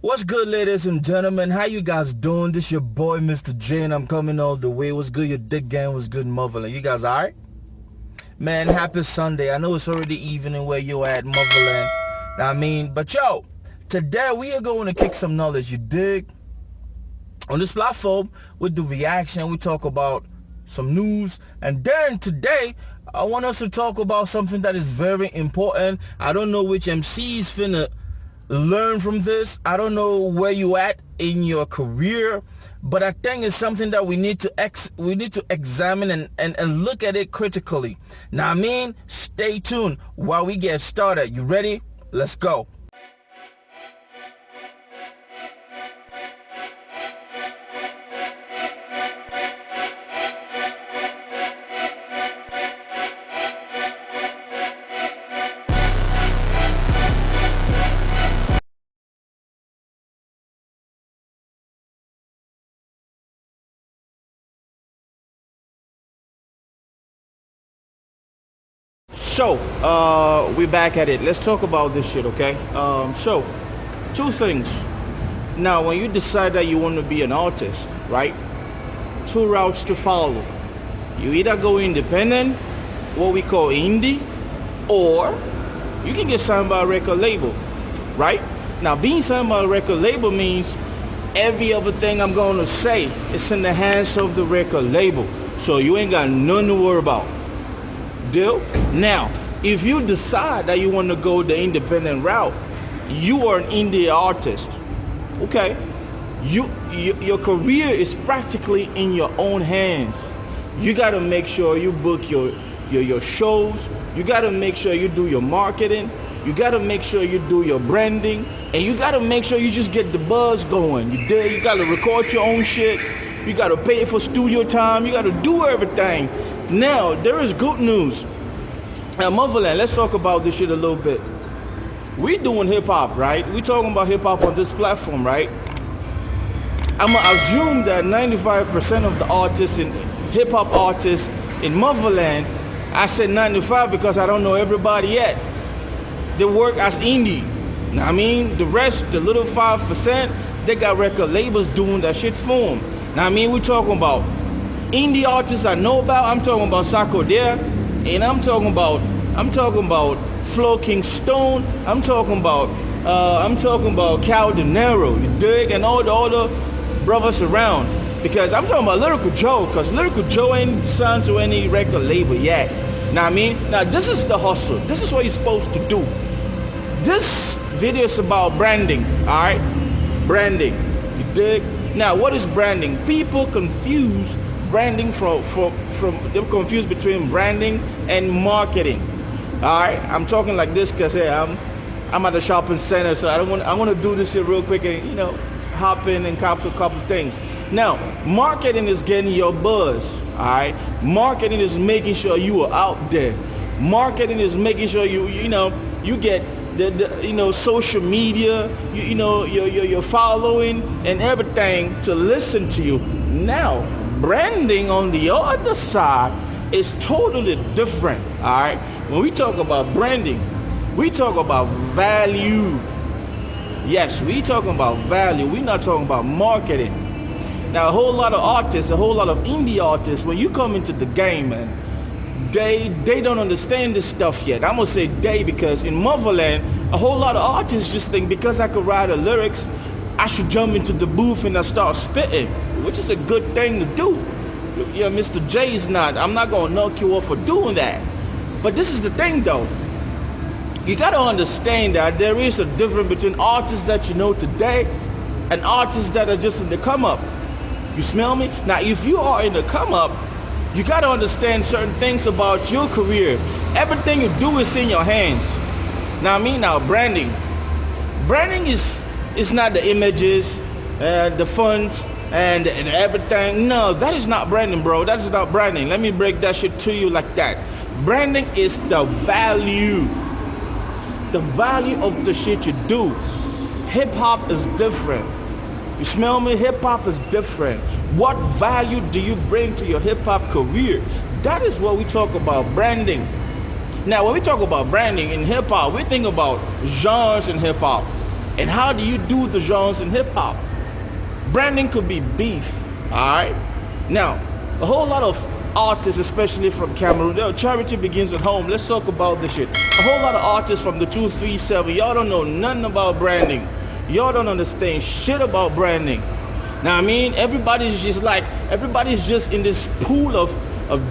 What's good, ladies and gentlemen? How you guys doing? This your boy, MisterJaay, and I'm coming all the way. What's good, your dick gang? What's good, motherland? You guys alright? Man, happy Sunday. I know it's already evening where you at, motherland. But yo, today we are going to kick some knowledge, you dig? On this platform, we do reaction, we talk about some news, and then today, I want us to talk about something that is very important. I don't know which MC is finna learn from this. I don't know where you at in your career, but I think it's something that we need to examine and look at it critically. Now, stay tuned while we get started. You ready? Let's go. So, we're back at it. Let's talk about this shit, okay? So, two things. Now, when you decide that you want to be an artist, right? Two routes to follow. You either go independent, what we call indie, or you can get signed by a record label, right? Now, being signed by a record label means every other thing I'm going to say is in the hands of the record label. So you ain't got nothing to worry about. Deal? Now, if you decide that you want to go the independent route, you are an indie artist. Okay? Your career is practically in your own hands. You got to make sure you book your shows. You got to make sure you do your marketing. You got to make sure you do your branding. And you got to make sure you just get the buzz going. You got to record your own shit. You got to pay for studio time. You got to do everything. Now, there is good news. Now, motherland, let's talk about this shit a little bit. We doing hip-hop, right? We talking about hip-hop on this platform, right? I'm going to assume that 95% of the artists and hip-hop artists in motherland, I said 95 because I don't know everybody yet. They work as indie. Now, the rest, the little 5%, they got record labels doing that shit for them. Now, we talking about indie artists I know about. I'm talking about Sako Dare, and I'm talking about Flo King Stone. I'm talking about Cal De Niro, you dig, and all the other brothers around. Because I'm talking about Lyrical Joe, because Lyrical Joe ain't signed to any record label yet. Now, now this is the hustle. This is what you're supposed to do. This video is about branding, all right? Branding, you dig? Now, what is branding? People confuse branding they're confused between branding and marketing. All right, I'm talking like this because hey, I'm at the shopping center, so I want to do this here real quick and hop in and capture a couple things. Now, marketing is getting your buzz. All right, marketing is making sure you are out there. Marketing is making sure you get the social media, your following and everything to listen to you. Now, branding on the other side is totally different. All right, when we talk about branding, we talk about value. Yes, we talking about value. We're not talking about marketing. Now, a whole lot of artists, a whole lot of indie artists, when you come into the game, man, they don't understand this stuff yet. I'm gonna say they because in motherland, a whole lot of artists just think because I could write the lyrics, I should jump into the booth and I start spitting, which is a good thing to do. MisterJaay is not. I'm not gonna knock you off for doing that. But this is the thing though. You gotta understand that there is a difference between artists that you know today and artists that are just in the come up. You smell me? Now, if you are in the come up, you got to understand certain things about your career. Everything you do is in your hands. Now, branding. Branding is not the images, the fonts, and everything. No, that is not branding, bro. That is not branding. Let me break that shit to you like that. Branding is the value. The value of the shit you do. Hip-hop is different. You smell me? Hip-hop is different. What value do you bring to your hip-hop career? That is what we talk about branding. Now, when we talk about branding in hip-hop, we think about genres in hip-hop. And how do you do the genres in hip hop? Branding could be beef, all right? Now, a whole lot of artists, especially from Cameroon, charity begins at home. Let's talk about this shit. A whole lot of artists from the 237, y'all don't know nothing about branding. Y'all don't understand shit about branding. Now, I mean, everybody's just in this pool of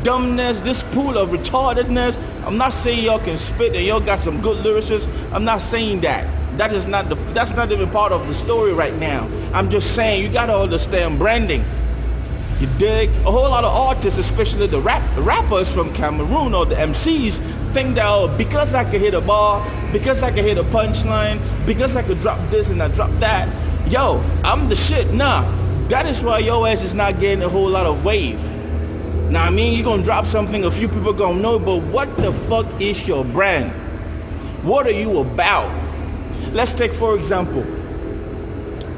dumbness, this pool of retardedness. I'm not saying y'all can spit and y'all got some good lyricists. I'm not saying that. That's not even part of the story right now. I'm just saying you gotta understand branding. You dig? A whole lot of artists, especially the rappers from Cameroon or the MCs, think that, oh, because I can hit a bar, because I can hit a punchline, because I could drop this and I drop that, yo, I'm the shit. Nah, that is why your ass is not getting a whole lot of wave. Now, I mean, you're gonna drop something, a few people gonna know, but what the fuck is your brand? What are you about? Let's take, for example,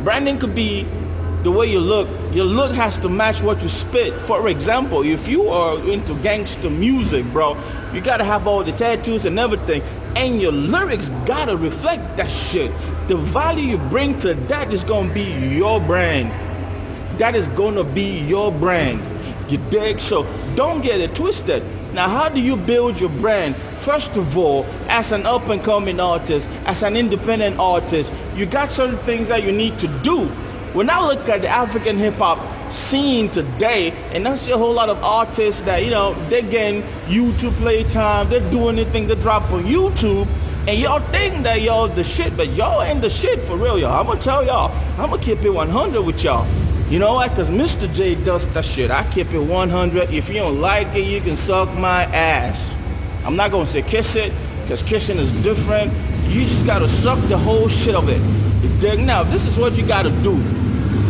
branding could be the way you look. Your look has to match what you spit. For example, if you are into gangster music, bro, you gotta have all the tattoos and everything, and your lyrics gotta reflect that shit. The value you bring to that is gonna be your brand. That is gonna be your brand. You dig? So don't get it twisted. Now, how do you build your brand? First of all, as an up-and-coming artist, as an independent artist, you got certain things that you need to do. When I look at the African hip-hop scene today, and I see a whole lot of artists that, you know, they're getting YouTube playtime, they're doing anything they drop on YouTube, and y'all think that y'all the shit, but y'all ain't the shit for real, y'all. I'm gonna tell y'all, I'm gonna keep it 100 with y'all. You know what? Because MisterJaay does that shit. I keep it 100. If you don't like it, you can suck my ass. I'm not going to say kiss it, because kissing is different. You just got to suck the whole shit of it. Now, this is what you got to do.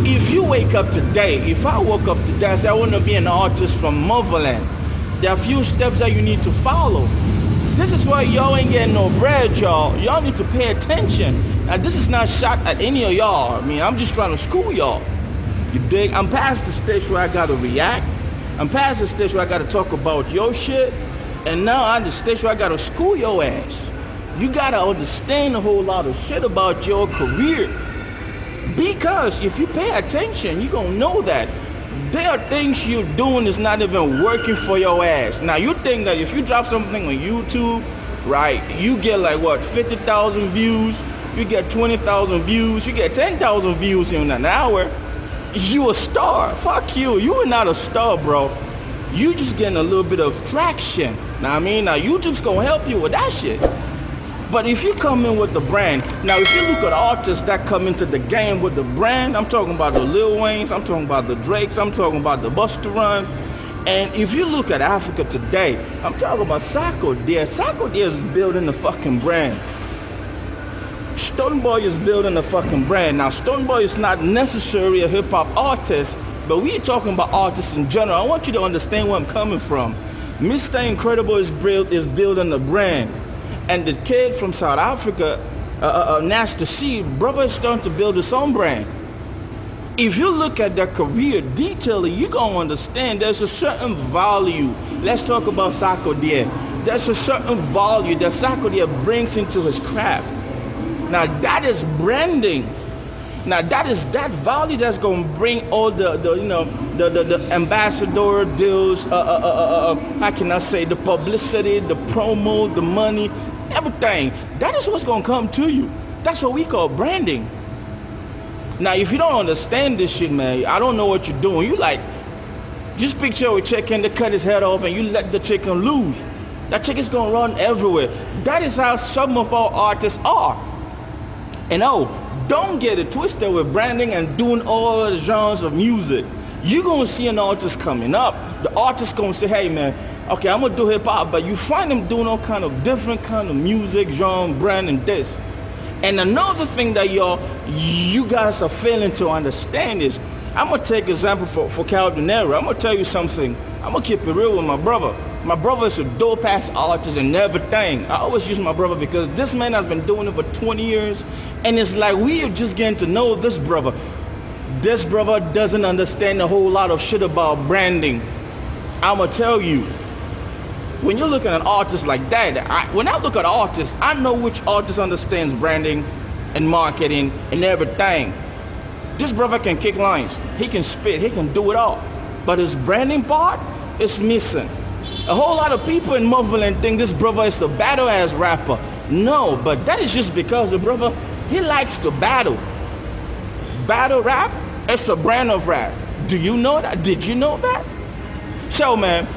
If you wake up today, if I woke up today and say I want to be an artist from motherland, there are a few steps that you need to follow. This is why y'all ain't getting no bread, y'all. Y'all need to pay attention. Now, this is not shot at any of y'all. I mean, I'm just trying to school y'all. You dig? I'm past the stage where I gotta react. I'm past the stage where I gotta talk about your shit. And now I'm the stage where I gotta school your ass. You gotta understand a whole lot of shit about your career. Because if you pay attention, you're gonna know that there are things you're doing that's not even working for your ass. Now, you think that if you drop something on YouTube, right, you get like what, 50,000 views, you get 20,000 views, you get 10,000 views in an hour, you a star. Fuck you. You are not a star, bro. You just getting a little bit of traction. Now, I mean, now YouTube's gonna help you with that shit. But if you come in with the brand, now if you look at artists that come into the game with the brand, I'm talking about the Lil Waynes, I'm talking about the Drakes, I'm talking about the Busta Rhymes. And if you look at Africa today, I'm talking about Sako Deer. Sako Deer is building the fucking brand. Stonebwoy is building a fucking brand. Now, Stonebwoy is not necessarily a hip-hop artist, but we're talking about artists in general. I want you to understand where I'm coming from. Mr. Incredible is building a brand. And the kid from South Africa, Nasty C, brother is starting to build his own brand. If you look at their career detailing, you're going to understand there's a certain value. Let's talk about Sako Deer. There's a certain value that Sako Deer brings into his craft. Now that is branding. Now that is that value that's gonna bring all the ambassador deals. How can I say, the publicity, the promo, the money, everything. That is what's gonna come to you. That's what we call branding. Now, if you don't understand this shit, man, I don't know what you're doing. You like, just picture a chicken to cut his head off and you let the chicken loose. That chicken's gonna run everywhere. That is how some of our artists are. And oh, don't get it twisted with branding and doing all of the genres of music. You're gonna see an artist coming up. The artist gonna say, hey man, okay, I'm gonna do hip hop, but you find them doing all kind of different kind of music, genre, brand, and this. And another thing that you guys are failing to understand is, I'm gonna take example for Caldonero. I'm gonna tell you something. I'm gonna keep it real with my brother. My brother is a dope ass artist and everything. I always use my brother because this man has been doing it for 20 years. And it's like we are just getting to know this brother. This brother doesn't understand a whole lot of shit about branding. I'm gonna tell you, when you're looking at an artist like that, when I look at artists, I know which artist understands branding and marketing and everything. This brother can kick lines, he can spit, he can do it all. But his branding part is missing. A whole lot of people in Motherland think this brother is a battle ass rapper. No, but that is just because the brother, he likes to battle. Battle rap, it's a brand of rap. Do you know that? Did you know that? So man,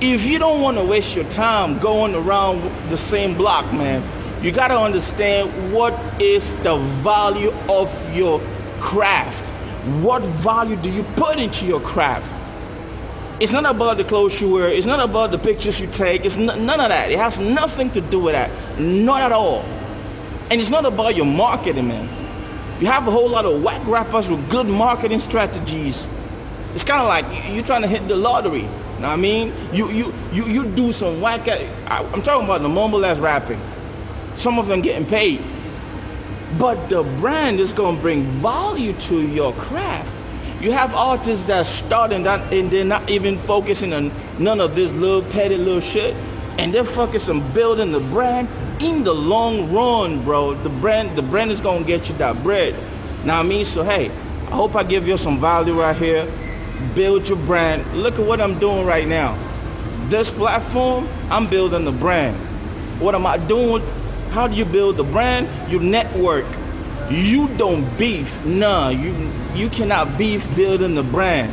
if you don't want to waste your time going around the same block, man, you got to understand what is the value of your craft. What value do you put into your craft? It's not about the clothes you wear. It's not about the pictures you take. It's none of that. It has nothing to do with that. Not at all. And it's not about your marketing, man. You have a whole lot of whack rappers with good marketing strategies. It's kind of like you're trying to hit the lottery. You know what I mean? You do some whack. I'm talking about the mumble ass rapping. Some of them getting paid. But the brand is going to bring value to your craft. You have artists that start and they're not even focusing on none of this little petty little shit. And they're focusing on building the brand in the long run, bro. The brand is going to get you that bread. Now I mean, so hey, I hope I give you some value right here. Build your brand. Look at what I'm doing right now. This platform, I'm building the brand. What am I doing? How do you build the brand? You network. You don't beef. Nah, you cannot beef building the brand.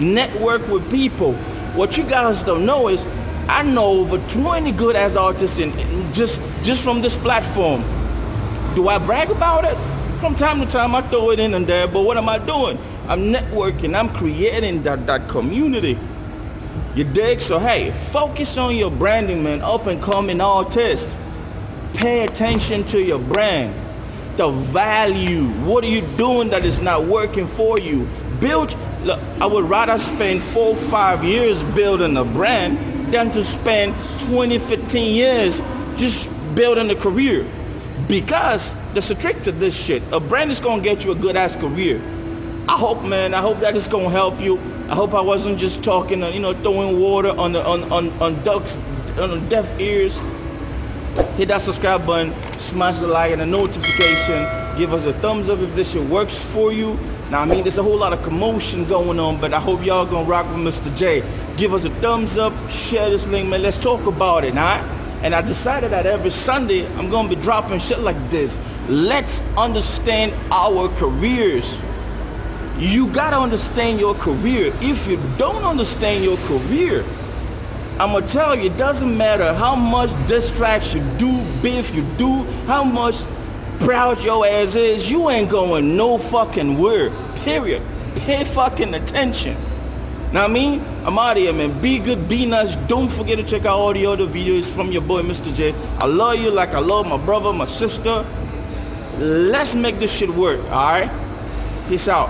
Network with people. What you guys don't know is I know over 20 good ass artists in just from this platform. Do I brag about it? From time to time I throw it in and there, but what am I doing? I'm networking, I'm creating that community. You dig? So hey, focus on your branding, man. Up and coming artist. Pay attention to your brand. The value. What are you doing that is not working for you? Look, I would rather spend 4 or 5 years building a brand than to spend 20, 15 years just building a career. Because there's a trick to this shit. A brand is gonna get you a good ass career. I hope, man, that is gonna help you. I hope I wasn't just talking, throwing water on ducks, on deaf ears. Hit that subscribe button, smash the like and the notification. Give us a thumbs up if this shit works for you. Now, I mean, there's a whole lot of commotion going on, but I hope y'all gonna rock with MisterJaay. Give us a thumbs up, share this link, man. Let's talk about it, alright? And I decided that every Sunday, I'm gonna be dropping shit like this. Let's understand our careers. You gotta understand your career. If you don't understand your career, I'm gonna tell you, it doesn't matter how much diss tracks you do, beef you do, how much proud your ass is, you ain't going no fucking where, period. Pay fucking attention. Now I mean, I'm out of here, man. Be good, be nice. Don't forget to check out all the other videos from your boy MisterJaay. I love you like I love my brother, my sister. Let's make this shit work, alright? Peace out.